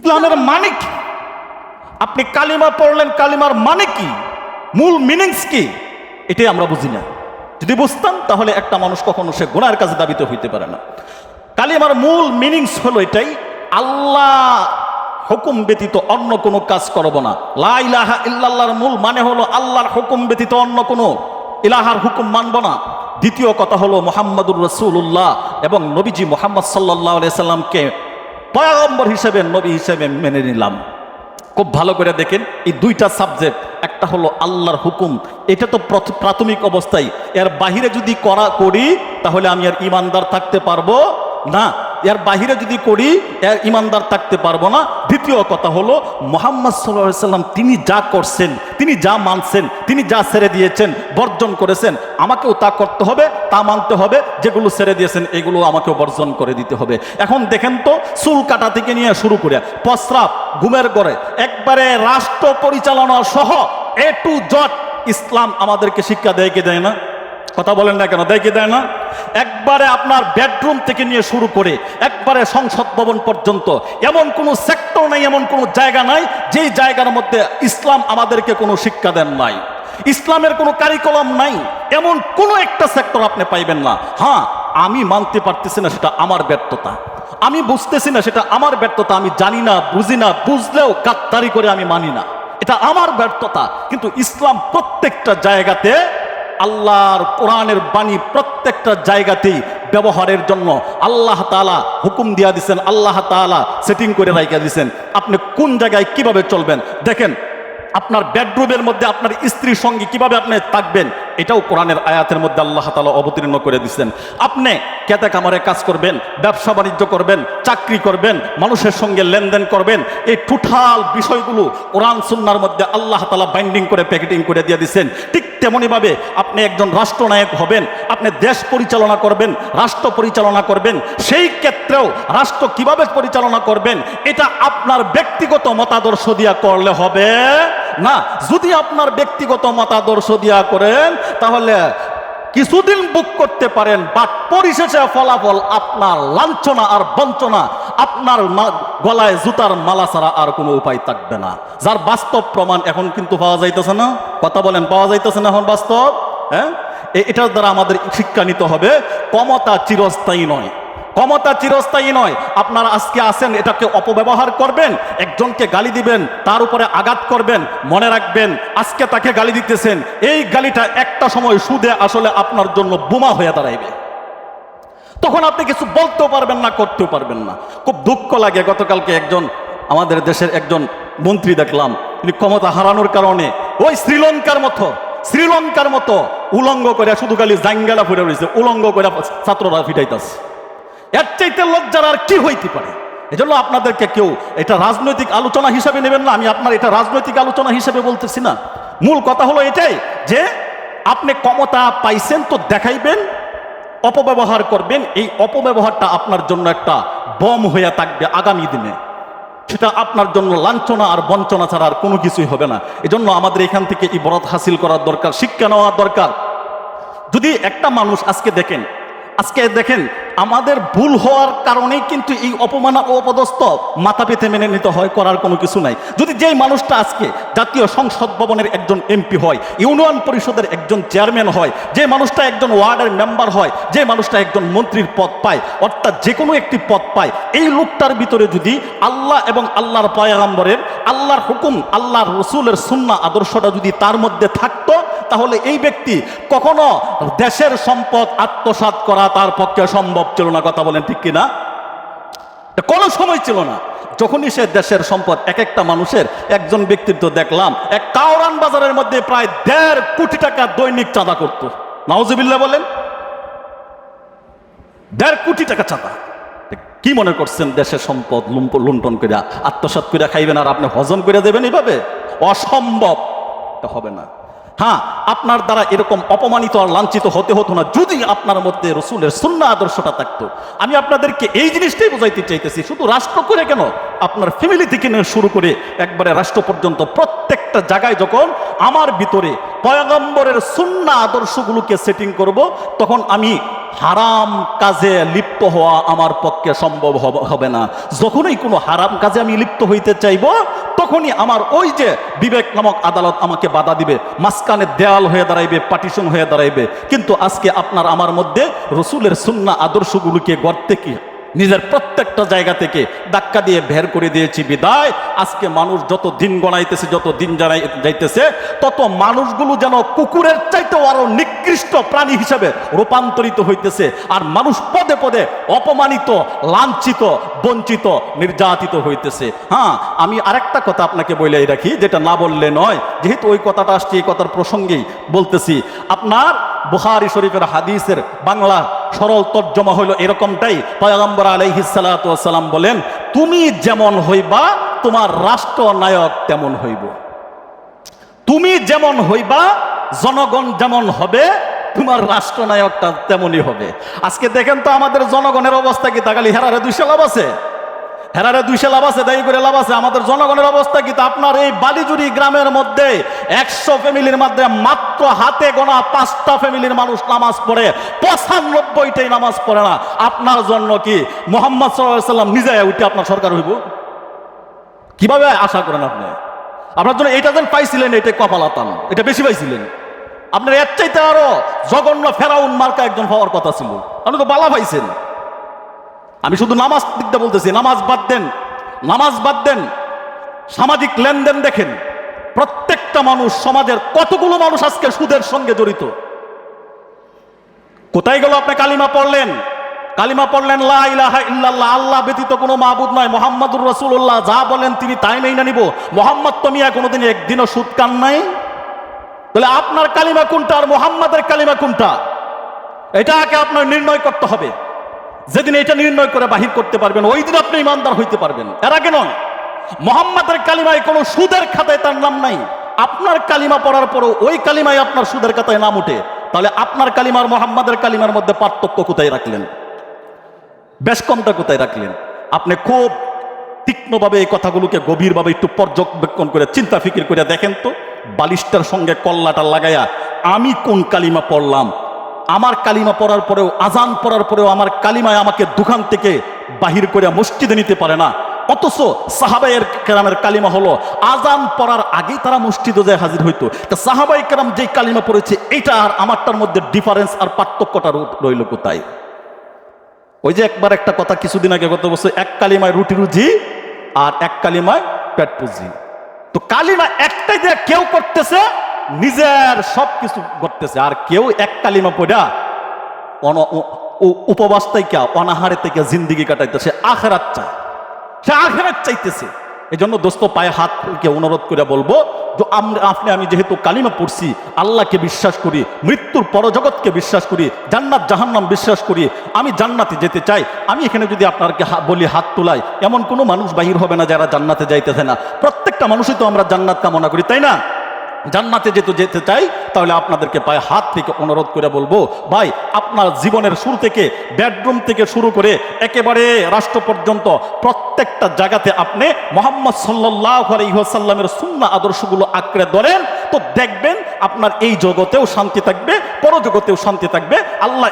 ইসলামের মানে কি? আপনি কালিমা পড়লেন, কালিমার মানে কি, মূল মিনিংস কি, এটাই আমরা বুঝি না। যদি বুঝতাম তাহলে একটা মানুষ কখনো সে গুনাহের কাজে দাবিত হইতে পারে না। কালিমার মূল মিনিংস হলো এটাই, আল্লাহ হুকুম ব্যতীত অন্য কোনো কাজ করব না। লা ইলাহা ইল্লাল্লাহর মূল মানে হলো আল্লাহর হুকুম ব্যতীত অন্য কোনো ইলাহার হুকুম মানব না। দ্বিতীয় কথা হলো মুহাম্মাদুর রাসূলুল্লাহ এবং নবীজি মুহাম্মদ সাল্লাল্লাহু আলাইহি সাল্লামকে পয়গম্বর হিসেবে, নবী হিসেবে মেনে নিলাম। খুব ভালো করে দেখেন, এই দুইটা সাবজেক্ট, একটা হলো আল্লাহর হুকুম, এটা তো প্রাথমিক অবস্থায়, এর বাহিরে যদি করি তাহলে আমি আর ইমানদার থাকতে পারবো না। এর বাহিরে যদি করি এর ইমানদার থাকতে পারবো না। দ্বিতীয় কথা হলো মুহাম্মদ সাল্লাল্লাহু আলাইহি সাল্লাম তিনি যা করছেন, তিনি যা মানছেন, তিনি যা ছেড়ে দিয়েছেন, বর্জন করেছেন, আমাকেও তা করতে হবে, তা মানতে হবে। যেগুলো ছেড়ে দিয়েছেন এগুলো আমাকেও বর্জন করে দিতে হবে। এখন দেখেন তো, চুল কাটা থেকে নিয়ে শুরু করে প্রস্রাব, ঘুমের ঘরে, একবারে রাষ্ট্র পরিচালনা সহ এ টু জেড ইসলাম আমাদেরকে শিক্ষা দেয় কি দেয় না? কথা বলেন না কেন, দেয় কি দেয় না? একবারে আপনার বেডরুম থেকে নিয়ে শুরু করে একবারে সংসদ ভবন পর্যন্ত এমন কোনো সেক্টর নাই, এমন কোনো জায়গা নাই যেই জায়গার মধ্যে ইসলাম আমাদেরকে কোনো শিক্ষা দেন নাই। ইসলামের কোনো কারিকুলাম নাই, এমন কোনো একটা সেক্টর আপনি পাইবেন না। হ্যাঁ, আমি মানতে পারতেছি না, সেটা আমার ব্যর্থতা। আমি বুঝতেছি না, সেটা আমার ব্যর্থতা। আমি জানি না, বুঝি না, বুঝলেও গাদ্দারি করে আমি মানি না, এটা আমার ব্যর্থতা। কিন্তু ইসলাম প্রত্যেকটা জায়গাতে, আল্লাহর কোরআনের বাণী প্রত্যেকটা জায়গাতেই ব্যবহারের জন্য আল্লাহ তাআলা হুকুম দিয়া দিচ্ছেন, আল্লাহ তাআলা সেটিং করে রাইখা দিচ্ছেন আপনি কোন জায়গায় কিভাবে চলবেন। দেখেন, আপনার বেডরুমের মধ্যে আপনার স্ত্রীর সঙ্গে কিভাবে আপনি থাকবেন, এটাও কোরআনের আয়াতের মধ্যে আল্লাহ তাআলা অবতীর্ণ করে দিচ্ছেন। আপনি খেতে খামারে কাজ করবেন, ব্যবসা বাণিজ্য করবেন, চাকরি করবেন, মানুষের সঙ্গে লেনদেন করবেন, এই টোটাল বিষয়গুলো কোরআন সুন্নাহর মধ্যে আল্লাহ তাআলা বাইন্ডিং করে প্যাকেটিং করে দিয়ে দিচ্ছেন। ঠিক তেমনিভাবে আপনি একজন রাষ্ট্রনায়ক হবেন, আপনি দেশ পরিচালনা করবেন, রাষ্ট্র পরিচালনা করবেন, সেই ক্ষেত্রেও রাষ্ট্র কিভাবে পরিচালনা করবেন এটা আপনার ব্যক্তিগত মতাদর্শ দিয়া করলে হবে না। যদি আপনার ব্যক্তিগত মতাদর্শ দিয়া করেন তাহলে কিছুদিন বুক করতে পারেন, বাট পরিশেষে ফলাফল আপনার লাঞ্ছনা আর বঞ্চনা, আপনার গলায় জুতার মালা ছাড়া আর কোনো উপায় থাকবে না। যার বাস্তব প্রমাণ এখন কিন্তু পাওয়া যাইতেছে না। কথা বলেন, পাওয়া যাইতেছে না এখন বাস্তব? হ্যাঁ, এটার দ্বারা আমাদের শিক্ষা নিতে হবে, ক্ষমতা চিরস্থায়ী নয়, ক্ষমতা চিরস্থায়ী নয়। আপনারা আজকে আছেন, এটাকে অপব্যবহার করবেন, একজনকে গালি দিবেন, তার উপরে আঘাত করবেন। মনে রাখবেন, আজকে তাকে গালি দিতেছেন, এই গালিটা একটা সময় সুদে আসলে আপনার জন্য বোমা হয়ে দাঁড়াইবে। তখন আপনি কিছু বলতেও পারবেন না, করতেও পারবেন না। খুব দুঃখ লাগে, গতকালকে একজন আমাদের দেশের একজন মন্ত্রী দেখলাম, তিনি ক্ষমতা হারানোর কারণে ওই শ্রীলঙ্কার মতো উলঙ্গ করে, শুধু খালি জাঙ্গালা ফুটে রয়েছে, উলঙ্গ করে ছাত্ররা ফিটাইতেছে। এর চাইতে লজ্জার আর কি হইতে পারে? এজন্য আপনাদেরকে কেউ এটা রাজনৈতিক আলোচনা হিসেবে নেবেন না। আমি আপনার এটা রাজনৈতিক আলোচনা হিসেবে বলতেছি না। মূল কথা হলো এটাই যে আপনি ক্ষমতা পাইছেন তো দেখাইবেন, অপব্যবহার করবেন, এই অপব্যবহারটা আপনার জন্য একটা বম হয়ে থাকবে আগামী দিনে। সেটা আপনার জন্য লাঞ্ছনা আর বঞ্চনা ছাড়া আর কোনো কিছুই হবে না। এজন্য আমাদের এখান থেকে ইবরত হাসিল করার দরকার, শিক্ষা নেওয়ার দরকার। যদি একটা মানুষ আজকে দেখেন আমাদের ভুল হওয়ার কারণেই কিন্তু এই অপমান ও অপদস্থ মাথা পেতে মেনে নিতে হয়, করার কোনো কিছু নাই। যদি যেই মানুষটা আজকে জাতীয় সংসদ ভবনের একজন এমপি হয়, ইউনিয়ন পরিষদের একজন চেয়ারম্যান হয়, যে মানুষটা একজন ওয়ার্ডের মেম্বার হয়, যে মানুষটা একজন মন্ত্রীর পদ পায়, অর্থাৎ যে কোনো একটি পদ পায়, এই লোকটার ভিতরে যদি আল্লাহ এবং আল্লাহর পয়গম্বরের, আল্লাহর হুকুম, আল্লাহর রসুলের সুন্নাহ আদর্শটা যদি তার মধ্যে থাকতো, তাহলে এই ব্যক্তি কখনো দেশের সম্পদ আত্মসাৎ করা তার পক্ষে সম্ভব ছিল না। কথা বলেন ঠিক কিনা? কোনো সময় ছিল না। যখনই সে দেশের সম্পদ, এক একটা মানুষের, একজন ব্যক্তিত্ব দেখলাম এক কাওরান বাজারের মধ্যে প্রায় 1.5 কোটি টাকা দৈনিক চাঁদা করত। নাউজুবিল্লাহ বলেন, 1.5 কোটি টাকা চাঁদা। কি মনে করছেন দেশের সম্পদ লুণ্ঠন করে আত্মসাৎ করে খাইবেন আর আপনি হজম করে দেবেন? এইভাবে অসম্ভব, এটা হবে না। হ্যাঁ, আপনার দ্বারা এরকম অপমানিত আর লাঞ্ছিত হতে হতো না যদি আপনার মধ্যে রসুলের সুন্নাহ আদর্শটা থাকতো। আমি আপনাদেরকে এই জিনিসটাই বোঝাইতে চাইতেছি। শুধু রাষ্ট্র করে কেন, আপনার ফ্যামিলি থেকে নিয়ে শুরু করে একবারে রাষ্ট্র পর্যন্ত প্রত্যেকটা জায়গায় যখন আমার ভিতরে পয়গম্বরের সুন্নাহ আদর্শগুলোকে সেটিং করব, তখন আমি হারাম কাজে লিপ্ত হওয়া আমার পক্ষে সম্ভব হবে না। যখনই কোনো হারাম কাজে আমি লিপ্ত হইতে চাইব, তখনই আমার ওই যে বিবেক নামক আদালত আমাকে বাধা দিবে, মাঝখানে দেওয়াল হয়ে দাঁড়াইবে, পার্টিশন হয়ে দাঁড়াইবে। কিন্তু আজকে আপনার আমার মধ্যে রসুলের সুন্নাহ আদর্শগুলোকে গড়তে কি নিজের প্রত্যেকটা জায়গা থেকে ধাক্কা দিয়ে বের করে দিয়েছি বিদায় আজকে মানুষ যত দিন গণাইতেছে, যত দিন যাইতেছে, তত মানুষগুলো যেন কুকুরের চাইতেও আরো নিকৃষ্ট প্রাণী হিসেবে রূপান্তরিত হইতেছে। আর মানুষ পদে পদে অপমানিত, লাঞ্ছিত, বঞ্চিত, নির্যাতিত হইতেছে। হ্যাঁ, আমি আরেকটা কথা আপনাকে বলে রাখি, যেটা না বললে নয়, যেহেতু ওই কথাটা আসছে, এই কথার প্রসঙ্গেই বলতেছি। আপনার বুখারী শরীফের হাদিসের বাংলা সরল তর্জমা হইল এরকমটাই। পয়গম্বর আলাইহিস সালাতু ওয়াস সালাম বলেন, তুমি যেমন হইবা তোমার রাষ্ট্রনায়ক তেমন হইব। তুমি যেমন হইবা, জনগণ যেমন হবে, তোমার রাষ্ট্রনায়কটা তেমনই হবে। আজকে দেখেন তো আমাদের জনগণের অবস্থা কি? তাকালি হেরারে 200 লাভ আছে, হেরারে 200 লাভ আছে, দায়ী করে লাভ আছে। আমাদের জনগণের অবস্থা কি? তা আপনার এই বালিজুরি গ্রামের মধ্যে 100 ফ্যামিলির মধ্যে মাত্র হাতে গোনা 5টা ফ্যামিলির মানুষ নামাজ পড়ে, 95টাই নামাজ পড়ে না। আপনার জন্য কি মুহাম্মদ সাল্লাল্লাহু আলাইহি সাল্লাম নিজে উঠে আপনার সরকার হইব? কিভাবে আশা করেন আপনি? আপনার জন্য এটা যেন পাইছিলেন, এটা কপালাতান, এটা বেশি পাইছিলেন। আপনার এর চাইতে আরো জঘন্য ফেরাউন মার্কা একজন হওয়ার কথা ছিল, আপনি তো বালা পাইছেন। আমি শুধু নামাজ দিকটা বলতেছি, নামাজ বাদ দেন, নামাজ বাদ দেন, সামাজিক লেনদেন দেখেন। প্রত্যেকটা মানুষ, সমাজের কতগুলো মানুষ আজকে সুদের সঙ্গে জড়িত। কোথায় গেল? আপনি কালিমা পড়লেন, কালিমা পড়লেন লা ইলাহা ইল্লাল্লাহ, আল্লাহ ব্যতীত কোনো মাবুদ নাই, মুহাম্মাদুর রাসূলুল্লাহ, যা বলেন তিনি তাই মেনে নিব। মুহাম্মদ তো মিয়া কোনোদিন একদিনও সুদ কান নাই। তাহলে আপনার কালিমা কোনটা আর মুহাম্মাদের কালিমা কোনটা? এটাকে আপনার নির্ণয় করতে হবে। যেদিন এটা নির্ণয় করে বাহির করতে পারবেন, ওই দিন আপনি ইমানদার হইতে পারবেন, এর আগে নয়। মুহাম্মাদের কালিমায় কোনো সুদের খাতায় তার নাম নাই। আপনার কালিমা পড়ার পরও ওই কালিমায় আপনার সুদের খাতায় নাম উঠে, তাহলে আপনার কালিমার মুহাম্মাদের কালিমার মধ্যে পার্থক্য কোথায় রাখলেন? বেশ কমটা কোথায় রাখলেন? আপনি খুব তীক্ষ্ণভাবে এই কথাগুলোকে গভীরভাবে একটু পর্যবেক্ষণ করে চিন্তা ফিকির করে দেখেন তো, বালিশটার সঙ্গে কল্লাটা লাগাইয়া আমি কোন কালিমা পড়লাম। আমার কালিমা পড়ার পরেও, আজান পড়ার পরেও আমার কালিমায় আমাকে দোকান থেকে বাহির করে মসজিদে নিতে পারে না। অথচ সাহাবায়ে কেরামের কালিমা হলো আজান পড়ার আগেই তারা মসজিদে যায় হাজির হইতো। তা সাহাবায়ে কেরাম যে কালিমা পড়েছে, এটা আর আমারটার মধ্যে ডিফারেন্স আর পার্থক্যটা রইল কোথায়? ওই যে একবার একটা কথা কিছুদিন আগে গত বছর, এক কালিমায় রুটি রুজি আর এক কালিমায় পেট পুজি। তো কালিমা একটাই দিয়ে কেউ করতেছে নিজের সবকিছু করতেছে, আর কেউ এক কালিমা পড়া উপবাস থেকে, অনাহারে থেকে জিন্দিগি কাটাইতেছে, আখেরাত চায়, সে আখেরাত চাইতেছে। এই জন্য দোস্ত পায়ে হাতকে অনুরোধ করে বলবো, আপনি আমি যেহেতু কালিমা পড়ছি, আল্লাহকে বিশ্বাস করি, মৃত্যুর পরজগৎকে বিশ্বাস করি, জান্নাত জাহান্নাম বিশ্বাস করি, আমি জান্নাতে যেতে চাই। আমি এখানে যদি আপনাকে বলি হাত তোলাই, এমন কোনো মানুষ বাহির হবে না যারা জান্নাতে যাইতেছে না। প্রত্যেকটা মানুষই তো আমরা জান্নাত কামনা করি, তাই না? জান্নাতে যেতে চাই, তাহলে আপনাদেরকে পায়ে হাত থেকে অনুরোধ করে বলবো, ভাই আপনার জীবনের শুরু থেকে, বেডরুম থেকে শুরু করে একেবারে রাষ্ট্র পর্যন্ত প্রত্যেকটা জায়গাতে আপনি মুহাম্মদ সাল্লাল্লাহু আলাইহি ওয়াসাল্লামের সুন্নাহ আদর্শগুলো আঁকড়ে ধরেন, তো দেখবেন আপনার এই জগতেও শান্তি থাকবে, পরজগতেও শান্তি থাকবে। আল্লাহ